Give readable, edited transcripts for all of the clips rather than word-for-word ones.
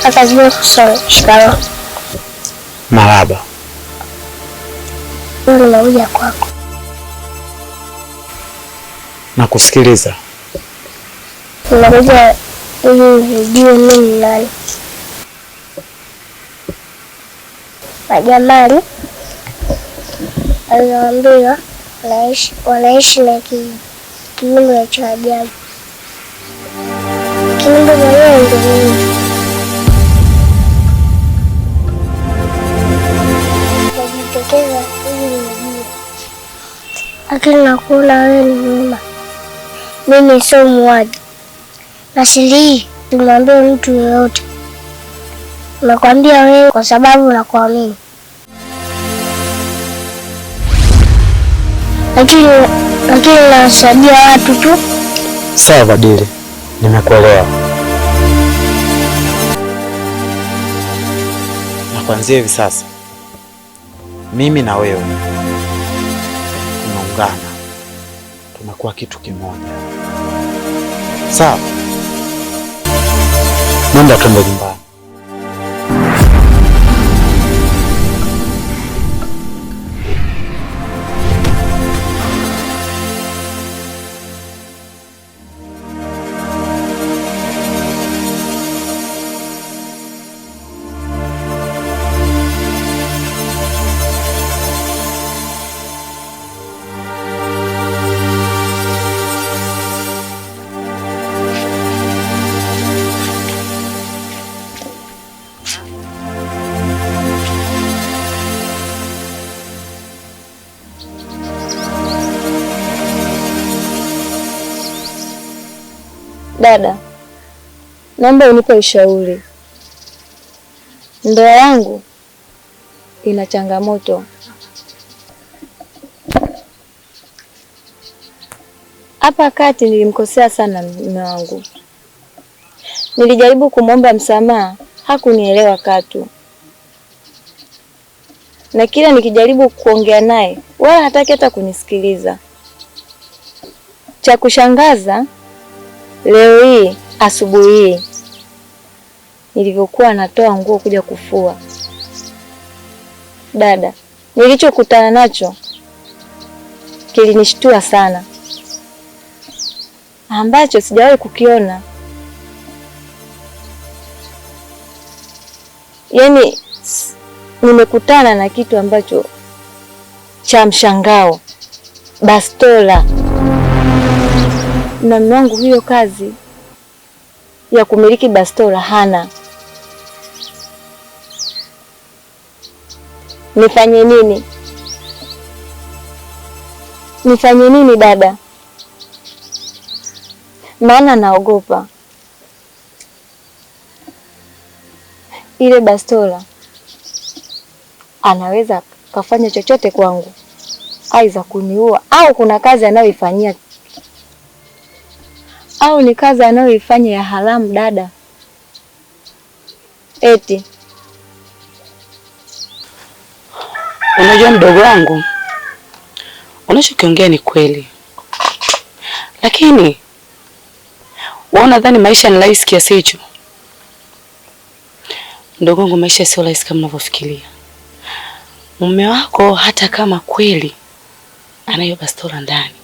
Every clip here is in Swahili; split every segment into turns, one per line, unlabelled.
Akajua kusoma. Shikamoo.
Marahaba.
Nimekuja kwako.
Nakusikiliza.
Nimekuja ili nijue mimi nani. Majamali aliwaambia wanaishi na kiumbe cha ajabu. Kiumbe mwenyewe ndio mimi. Najitokeza ili nijue. Lakini nakuona wewe ni mwema. Mimi sio muuaji. Na siri hii nimwambie mtu yeyote. Nakwambia wewe kwa sababu nakuamini. Lakini nasaidia watu tu.
Sawa Badili, nimekuelewa. Na kuanzia hivi sasa mimi na wewe tunaungana, tunakuwa kitu kimoja. Sawa? Nenda twende nyumbani.
Dada, naomba unipe ushauri. Ndoa yangu ina changamoto. Hapa kati nilimkosea sana mume wangu. Nilijaribu kumwomba msamaha, hakunielewa katu. Na kila nikijaribu kuongea naye, wala hataki hata kunisikiliza. Cha kushangaza, leo hii asubuhi hii nilivyokuwa natoa nguo kuja kufua, dada, nilichokutana nacho kilinishtua sana, ambacho sijawahi kukiona. Yaani nimekutana na kitu ambacho cha mshangao, bastola. Na mume wangu hiyo kazi ya kumiliki bastola hana. Nifanye nini? Nifanye nini dada? Maana naogopa ile bastola anaweza kafanya chochote kwangu, aidha kuniua, au kuna kazi anayoifanyia, au ni kazi anayoifanya ya haramu dada. Eti
unajua mdogo wangu, unachokiongea ni kweli, lakini wewe unadhani maisha ni rahisi kiasi hicho? Mdogo wangu, maisha sio rahisi kama unavyofikiria. Mume wako hata kama kweli anayo bastola ndani,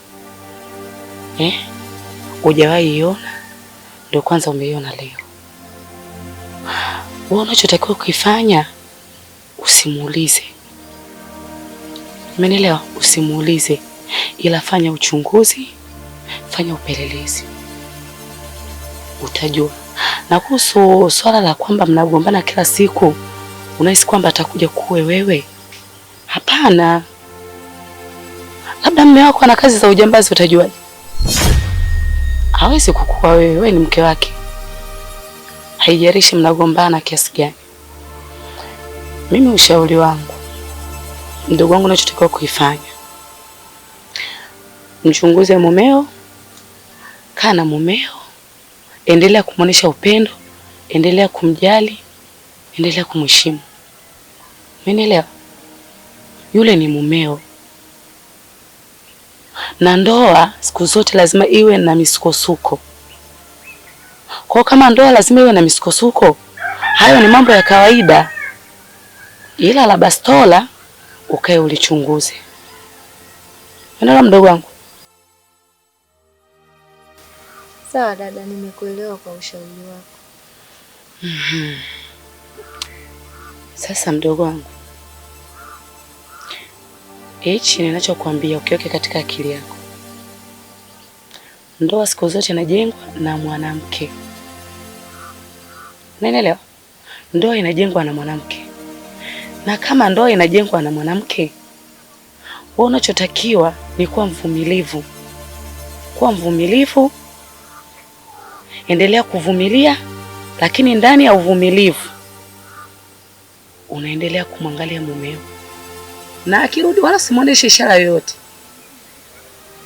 hujawahi iona, ndio kwanza umeiona leo. Wewe unachotakiwa kuifanya, usimuulize. Umenielewa? Usimuulize, ila fanya uchunguzi, fanya upelelezi, utajua. Na kuhusu swala la kwamba mnagombana kila siku, unahisi kwamba atakuja kuwe wewe? Hapana. Labda mume wako ana kazi za ujambazi, utajuaje? Hawezi kukuwa wewe, wewe ni mke wake. Haijalishi mnagombana kiasi gani. Mimi ushauri wangu, mdogo wangu, unachotakiwa kuifanya, mchunguze mumeo, kaa na mumeo, endelea kumuonesha upendo, endelea kumjali, endelea kumheshimu. Umenielewa? Yule ni mumeo. Na ndoa siku zote lazima iwe na misukosuko. Kwa kama ndoa lazima iwe na misukosuko, hayo ni mambo ya kawaida, ila la bastola ukae ulichunguze. Unaona mdogo wangu?
Sawa dada, nimekuelewa kwa ushauri wako.
Sasa mdogo wangu, hichi ninachokuambia ukiweke katika akili yako. Ndoa siku zote inajengwa na mwanamke. Unaelewa? Ndoa inajengwa na mwanamke. Na kama ndoa inajengwa na mwanamke, wewe unachotakiwa ni kuwa mvumilivu. Kuwa mvumilivu. Endelea kuvumilia, lakini ndani ya uvumilivu unaendelea kumwangalia mumeo. Na akirudi wala simuoneshe ishara yoyote.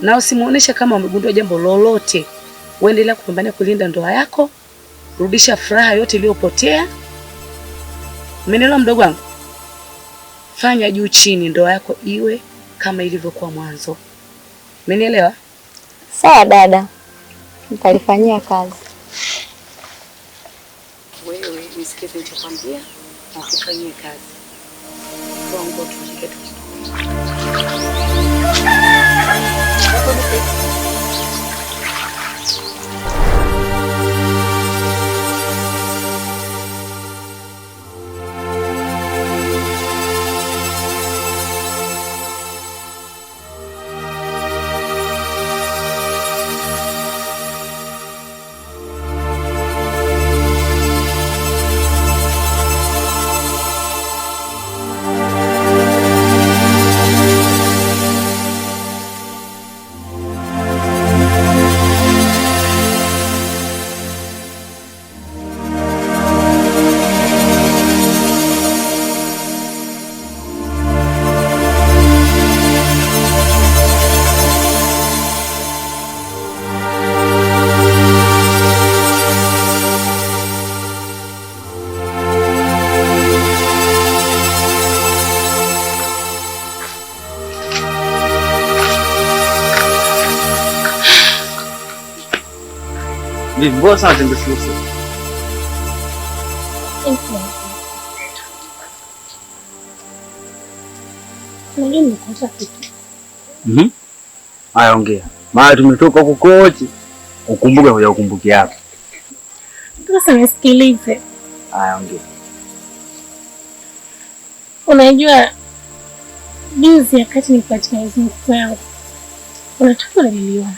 Na usimuoneshe kama umegundua jambo lolote. Uendelea kupambania kulinda ndoa yako, rudisha furaha yote iliyopotea. Umeelewa mdogo wangu? Fanya juu chini ndoa yako iwe kama ilivyokuwa mwanzo. Umeelewa?
Sawa dada. Nitalifanyia kazi.
Wewe nisikize nilichokwambia na ukifanyie kazi. Kwa ngo tujike tu.
Mbona sana tembea Haya, ongea. Maana tumetoka huko kote. Ukumbuke hoja ukumbuke hapo.
Sasa nisikilize.
Haya, ongea.
Unajua juzi wakati nipatikana mzunguko yangu, unatoka niliona.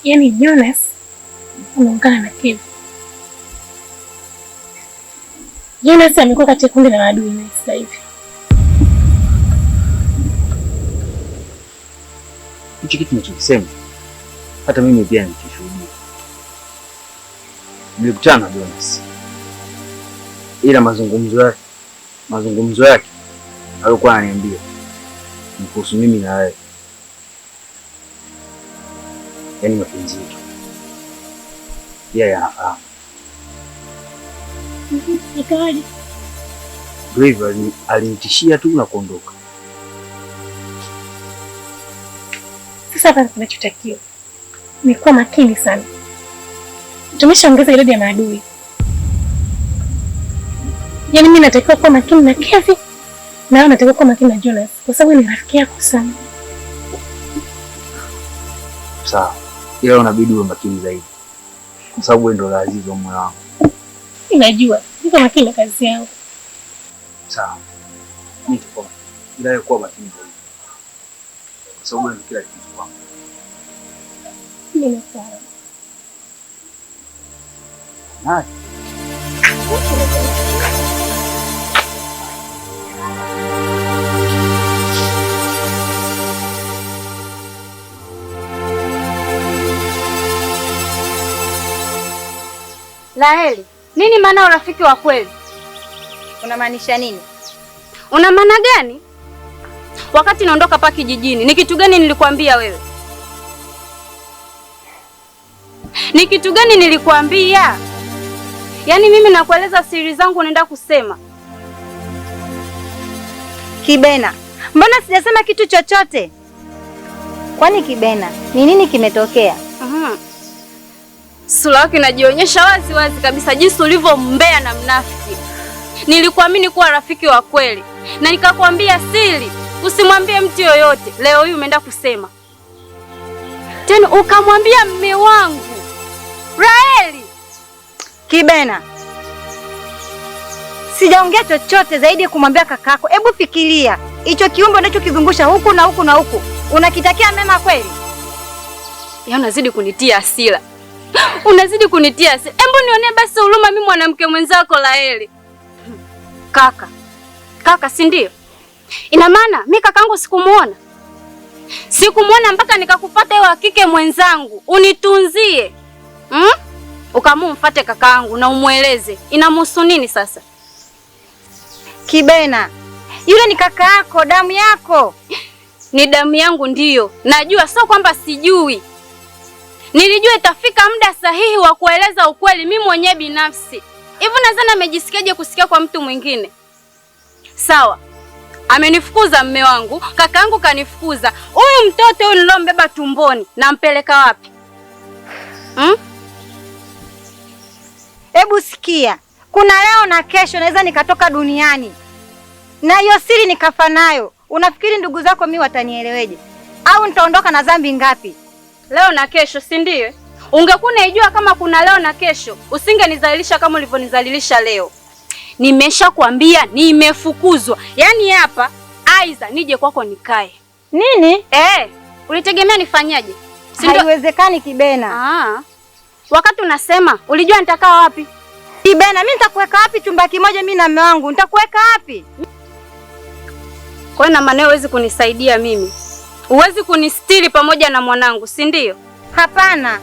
Yani Jonas anaungana na Kevin. Jonas amekuwa katika kundi la maadui na sasa hivi.
Hichi kitu ninachosema hata mimi pia nikishuhudia. Nilikutana na Jonas. Ila mazungumzo yake alikuwa ananiambia ni kuhusu mimi na wewe. Yaani mapenzi yetu. Yeye anafahamu.
Ikawaje?
Hivyo alinitishia tu na kuondoka.
Sasa hapa tunachotakiwa ni kuwa makini sana. Tumeshaongeza idadi ya maadui. Yaani mimi natakiwa kuwa makini na Kevin na wewe unatakiwa kuwa makini na Jonas kwa sababu ni rafiki yako sana.
Sawa. Ila unabidi uwe makini zaidi. Kwa sababu wewe ndo Azizi wa moyo wangu.
Ninajua, niko makini na kazi yangu.
Sawa. Niko. Ila kuwa makini zaidi. Kwa sababu wewe ndo kila kitu kwangu.
Mimi sawa.
Hai.
Laheli, nini maana urafiki wa kweli? Unamaanisha nini?
Una maana gani? Wakati naondoka pa kijijini, ni kitu gani nilikwambia wewe? Ni kitu gani nilikwambia? Yaani mimi nakueleza siri zangu unaenda kusema.
Kibena, mbona sijasema kitu chochote? Kwani Kibena, ni nini kimetokea?
Sura yako inajionyesha wazi wazi kabisa jinsi ulivyo mbea na mnafiki. Nilikuamini kuwa rafiki wa kweli na nikakwambia siri usimwambie mtu yoyote. Leo hii umeenda kusema tena ukamwambia mume wangu Raheli.
Kibena, sijaongea chochote zaidi ya kumwambia kakako. Hebu fikiria, hicho kiumbe unachokizungusha huku na huku na huku, unakitakia mema kweli?
Ya unazidi kunitia hasira. Unazidi kunitia hasira. Hebu nionee basi huruma mimi mwanamke mwenzako Raheli. Kaka si ndio? Ina maana mimi kakangu sikumuona. Sikumuona mpaka nikakufuata wewe kike mwenzangu unitunzie. Ukamumfuate kakaangu na umueleze. Inamhusu nini sasa?
Kibena, yule ni kaka yako, damu yako.
Ni damu yangu ndiyo. Najua, sio kwamba sijui. Nilijua itafika muda sahihi wa kueleza ukweli mimi mwenyewe binafsi. Hivi nadhani amejisikiaje kusikia kwa mtu mwingine? Sawa. Amenifukuza mume wangu, kakaangu kanifukuza. Huyu mtoto huyu nilombeba tumboni nampeleka wapi?
Hebu sikia. Kuna leo na kesho naweza nikatoka duniani. Na hiyo siri nikafa nayo. Unafikiri ndugu zako mimi watanieleweje? Au nitaondoka na dhambi ngapi?
Leo na kesho, si ndio? Ungekuwa unajua kama kuna leo na kesho, usingenizalilisha kama ulivyonizalilisha leo. Nimeshakwambia nimefukuzwa. Yaani hapa aiza nije kwako nikae.
Nini?
Ulitegemea nifanyaje?
Haiwezekani Kibena.
Wakati unasema, ulijua nitakaa wapi?
Kibena, mimi nitakuweka wapi chumba kimoja mimi na mume wangu? Nitakuweka wapi?
Kwa na maana huwezi kunisaidia mimi. Huwezi kunistiri pamoja na mwanangu, si ndio?
Hapana.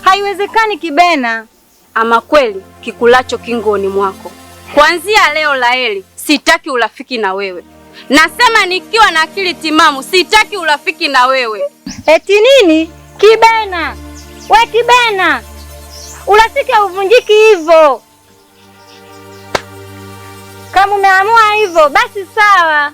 Haiwezekani Kibena.
Ama kweli kikulacho kingoni mwako. Kuanzia leo Raheli, sitaki urafiki na wewe. Nasema nikiwa na akili timamu, sitaki urafiki na wewe.
Eti nini? Kibena. We Kibena. Urafiki hauvunjiki hivyo. Kama umeamua hivyo, basi sawa.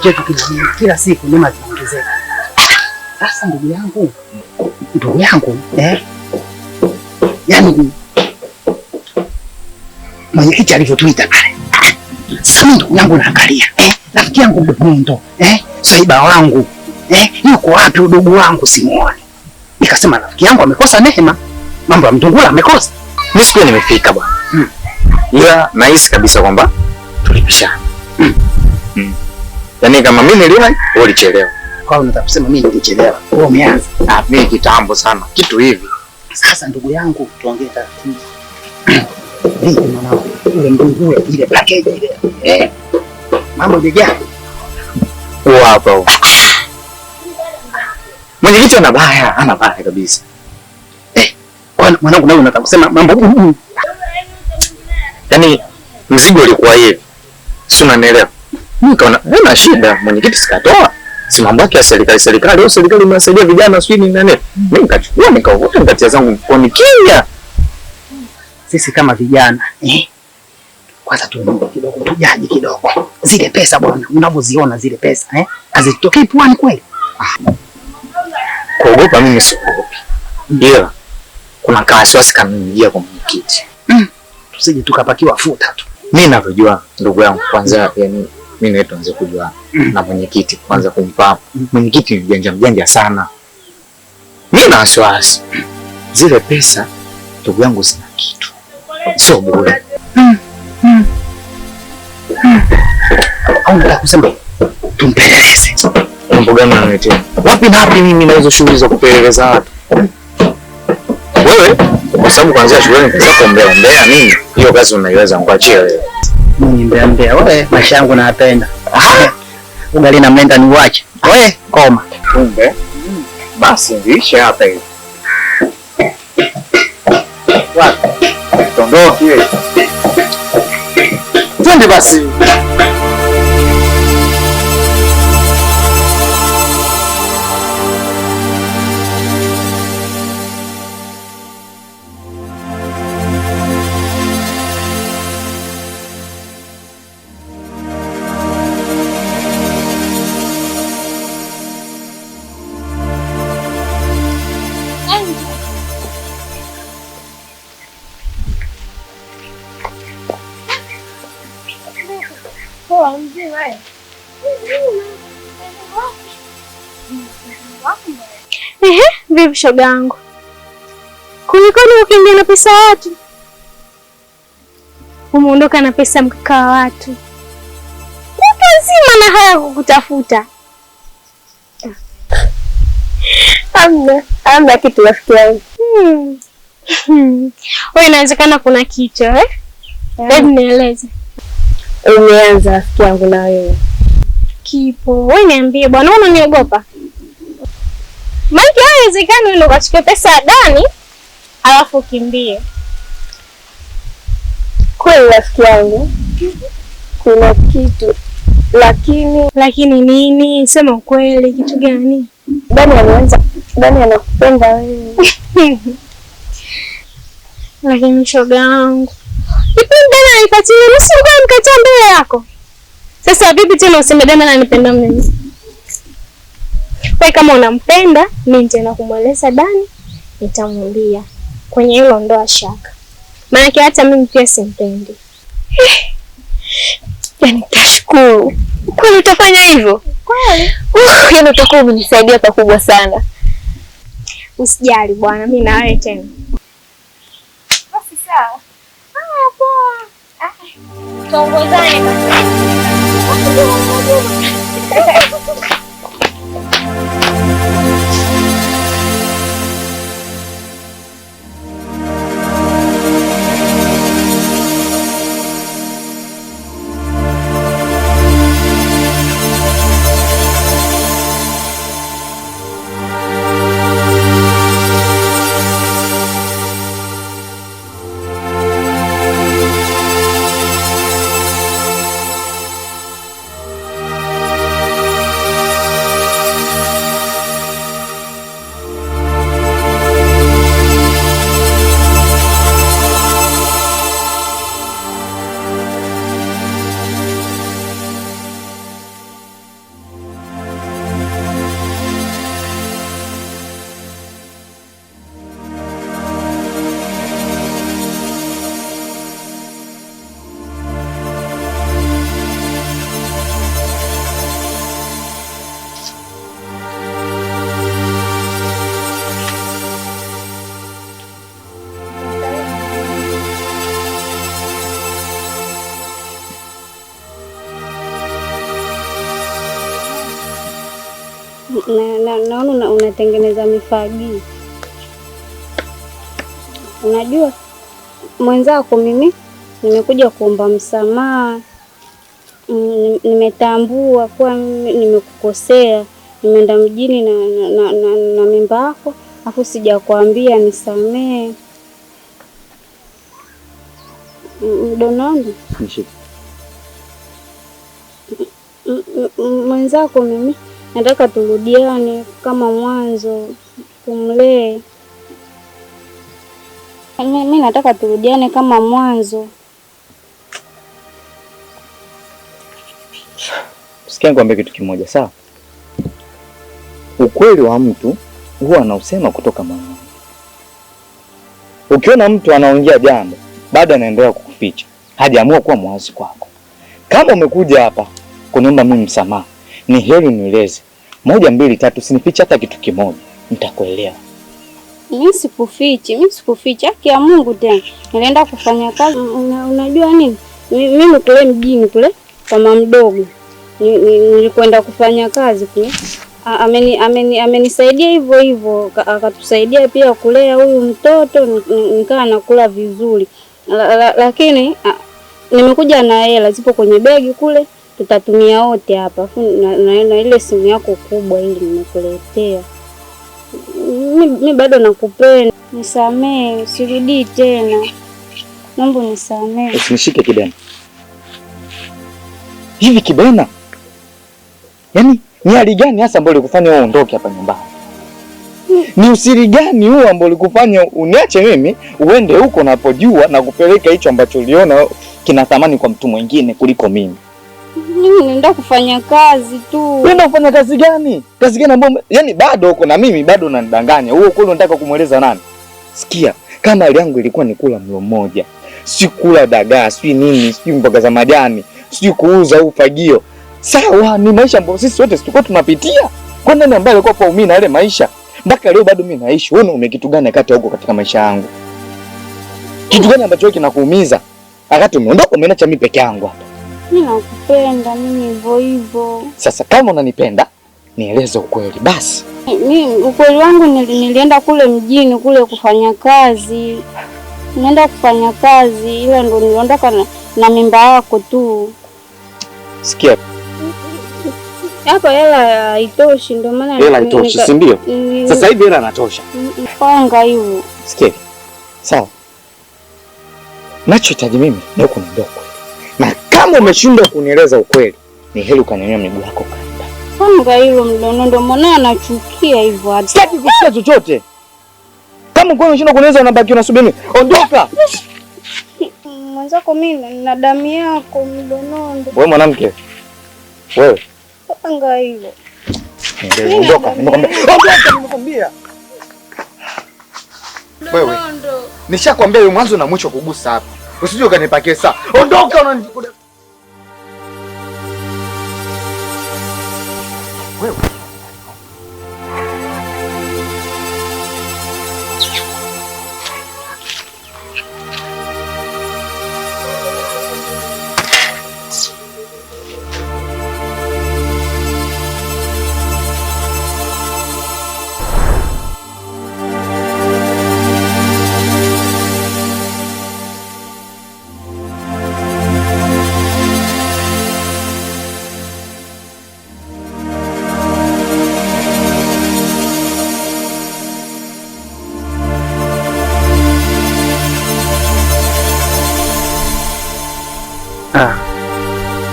Chetu kila siku neema zinaongezeka. Sasa ndugu yangu yaani mwenyekiti alivyotuita pale, sasa mimi ndugu yangu naangalia rafiki yangu Mwendo Swaiba wangu yuko wapi? Udugu wangu simuone. Nikasema rafiki yangu amekosa neema, mambo ya mtungula amekosa.
Mimi siku nimefika bwana. Ila nahisi kabisa kwamba tulipishana. Yaani kama mimi niliwahi, wewe ulichelewa.
Kwa hiyo unataka kusema mimi nilichelewa? Wewe umeanza.
Mimi kitambo sana. Kitu hivi.
Sasa ndugu yangu tuongee taratibu. Vipi mwanangu? Ule mdungu ile package ile. Mambo jega.
Hapo. Mwenyekiti ana baya kabisa.
Kwa mwanangu nawe unataka kusema mambo
yaani mzigo ulikuwa hivi. Si unanielewa? Mimi kaona hana shida, mwenyekiti sikatoa. Si mambo yake ya serikali au serikali imewasaidia vijana sio nini na nini. Mimi nikachukua nikavuta nikatia zangu mkono kimya.
Sisi kama vijana kwanza tujaji kidogo. Zile pesa bwana, unavyoziona zile pesa hazitokei puani kweli?
Kuogopa mimi sikuogopi. Ila kuna wasiwasi kanijia kwa mwenyekiti.
Tusije tukapakiwa futa tu.
Mimi ninavyojua ndugu yangu kwanza, yani mimi naitwa nze kujua na mwenyekiti kwanza kumpa. Mwenyekiti ni mjanja sana. Mimi na wasiwasi. Zile pesa ndugu yangu zina kitu. Sio bure.
Au nataka kusema tumpeleleze.
Mambo gani unaniletea? Wapi na wapi mimi na hizo shughuli za kupeleleza watu? Wewe kwa sababu kuanzia shuleni kaza kuombea mimi, hiyo kazi unaiweza, ngoachie wewe.
Mimi mbea wewe, maisha yangu nayapenda. Ugali na mlenda ni uache. Wewe koma.
Kumbe. Basi ndiishe hapa hivi. Wapi? Tondoki wewe. Twende basi.
Poa mzima. Vipi shoga yangu? Kulikoni ukimbia na pesa watu? Umeondoka na pesa mkaka wa watu. Kuta nzima na haya kukutafuta.
Amna kitu rafiki yangu.
Wewe inawezekana kuna kitu Hebu nieleze.
Umeanza rafiki yangu na wewe.
Kipo. Wewe niambie bwana, unaniogopa? Maana haiwezekani wewe ukachukua pesa ya Dani alafu ukimbie.
Kweli rafiki yangu. Kuna kitu. Lakini
nini? Sema ukweli, kitu gani?
Dani anakupenda wewe.
Lakini shoga yangu. Dani ananipatia nusu mkataa mbele yako. Sasa vipi tena useme Dani ananipenda mimi? Wewe kama unampenda, mimi nitaenda kumweleza Dani, nitamwambia. Kwenye hilo ndoa shaka. Maana hata mimi pia simpendi.
Yaani tashukuru. Kwani utafanya hivyo?
Kweli?
Yaani utakuwa umenisaidia pakubwa sana.
Usijali bwana, mimi na wewe tena. Basi sawa. Poa. Tuongozane basi.
Naona unatengeneza mifagio. Unajua mwenzako mimi nimekuja kuomba msamaha. Nimetambua kuwa nimekukosea. Nimeenda mjini na mimba yako, afu sijakwambia nisamee. Donald. Mwenzako mimi nataka turudiane kama mwanzo, tumlee. Mimi nataka turudiane kama mwanzo.
Sikia nikwambie kitu kimoja, sawa? Ukweli wa mtu huwa anausema kutoka moyoni. Ukiona mtu anaongea jambo bado anaendelea kukuficha, hajaamua kuwa mwazi kwako. Kama umekuja hapa kuniomba mimi msamaha, ni heri nieleze 1 2 3, usinifiche hata kitu kimoja, nitakuelewa.
Mimi sikufichi, haki ya Mungu tena. Nilienda kufanya kazi, unajua nini? Mimi kule mjini kule kwa mama mdogo. Nilikwenda kufanya kazi kule. Amenisaidia hivyo, akatusaidia pia kulea huyu mtoto, nikaa nakula vizuri. Lakini nimekuja na hela zipo kwenye begi kule, tutatumia wote hapa. Na ile simu yako kubwa ile nimekuletea. Mimi bado nakupenda. Nisamee, sirudi tena. Naomba nisamee.
Usinishike kibena. Hivi kibena? Yaani ni hali gani hasa ambayo ilikufanya uondoke hapa nyumbani? Ni usiri gani huo ambao ulikufanya uniache mimi uende huko unapojua na kupeleka hicho ambacho uliona kina thamani kwa mtu mwingine kuliko mimi?
Mimi naenda kufanya kazi tu.
Unaenda kufanya kazi gani? Kazi gani ambayo yani bado uko na mimi bado unanidanganya. Huo kule unataka kumueleza nani? Sikia, kama hali yangu ilikuwa ni kula mlo mmoja. Si kula dagaa, si nini, si mboga za majani. sijui kuuza ufagio. Sawa, ni maisha ambayo sisi wote tulikuwa tunapitia. Kwa nani ambaye alikuwa kwa umini na yale maisha? Mpaka leo bado mimi naishi. Wewe una kitu gani kati huko katika maisha yangu? Kitu gani ambacho kinakuumiza? Wakati umeondoka umeacha mimi peke yangu hapa.
Mimi nakupenda, mimi hivyo hivyo.
Sasa kama unanipenda, nieleze ukweli basi.
Mimi ukweli wangu nilienda kule mjini kule kufanya kazi. Nenda kufanya kazi, ila ndo niliondoka na mimba yako tu.
Sikia.
Hapa hela haitoshi, ndio maana
hela haitoshi, si ndio? Sasa hivi hela inatosha.
Panga hivyo.
Sikia. Sawa. Nachohitaji mimi ni kuondoka. Na kama umeshindwa kunieleza ukweli, ni heri ukanyanyua miguu yako kanda.
Panga hilo mdono, ndio maana anachukia hivyo hata.
Sitaki kusikia chochote. Kama uko unashindwa kunieleza unabaki unasubiri. Ondoka.
Mwanzako mimi na damu yako mdonondo.
Wewe mwanamke. Wewe.
Panga hilo.
Ondoka, nimekwambia. Wewe. Nishakwambia wewe mwanzo na mwisho kugusa hapa. Usije ukanipakie saa. Ondoka unanikuda. Wewe.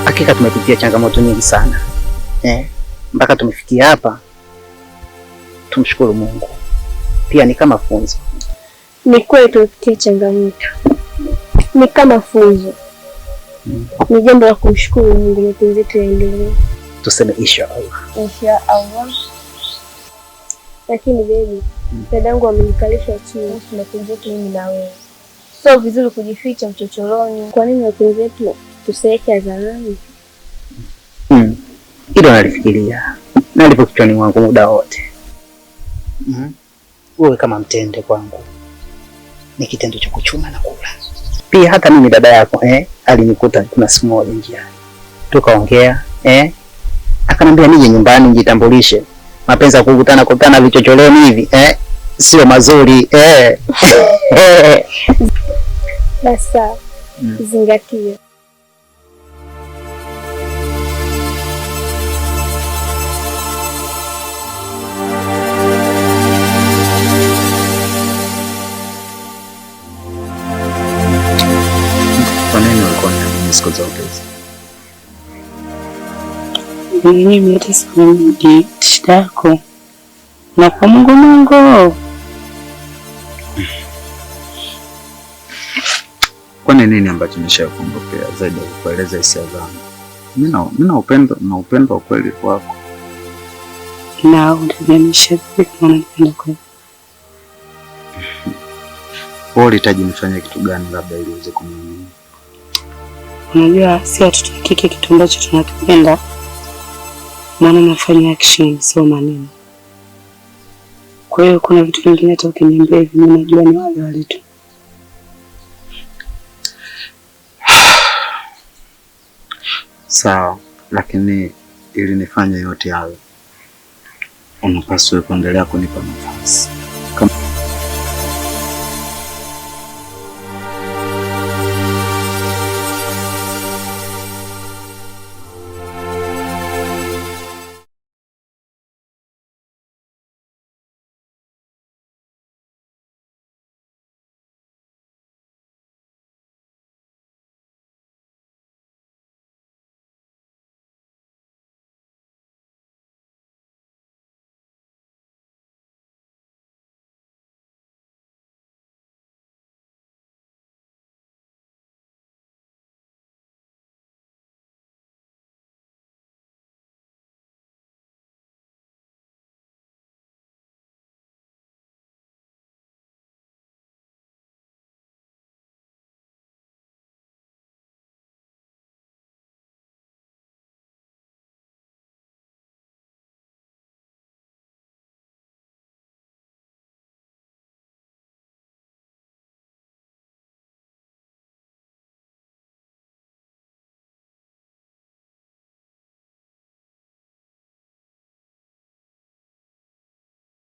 Hakika tumepitia changamoto nyingi sana mpaka tumefikia hapa. Tumshukuru Mungu, pia ni kama funzo.
Ni kweli tumepitia changamoto, ni kama funzo. Ni jambo la kumshukuru Mungu, mapenzi yetu yaendelee.
Tuseme inshallah.
Inshallah. Lakini baby, dadangu amenikalisha chini, mapenzi yetu mimi na wewe. Sio vizuri kujificha mchocholoni. Kwa nini mapenzi yetu tusiweke hadharani?
Hilo nalifikiria na lipo kichwani mwangu muda wote. Wewe kama mtende kwangu ni kitendo cha kuchuma na kula. Pia hata mimi dada yako alinikuta kuna siku moja njiani, tukaongea akanambia nije nyumbani nijitambulishe. Mapenzi ya kukutana vichocholoni hivi sio mazuri.
Basa zingatia.
Kwa nini ulikuwa na siku zote hizi?
Mimi hata sikuji shida yako. Na kwa Mungu.
Kwani nini ambacho nishakuondokea zaidi ya kueleza hisia zangu? Mimi upendo ukweli wako.
Na unanionyesha vipi kama unanipenda kweli?
Wewe unahitaji nifanye kitu gani labda ili uweze kuniamini?
Unajua si watoto wa kike kitu ambacho tunakipenda, maana nafanya action sio maneno. Kwa hiyo kuna vitu vingine hata ukiniambia hivi mimi najua ni wale tu.
Sawa, lakini ili nifanye yote hayo unapaswa kuendelea kunipa nafasi. Kama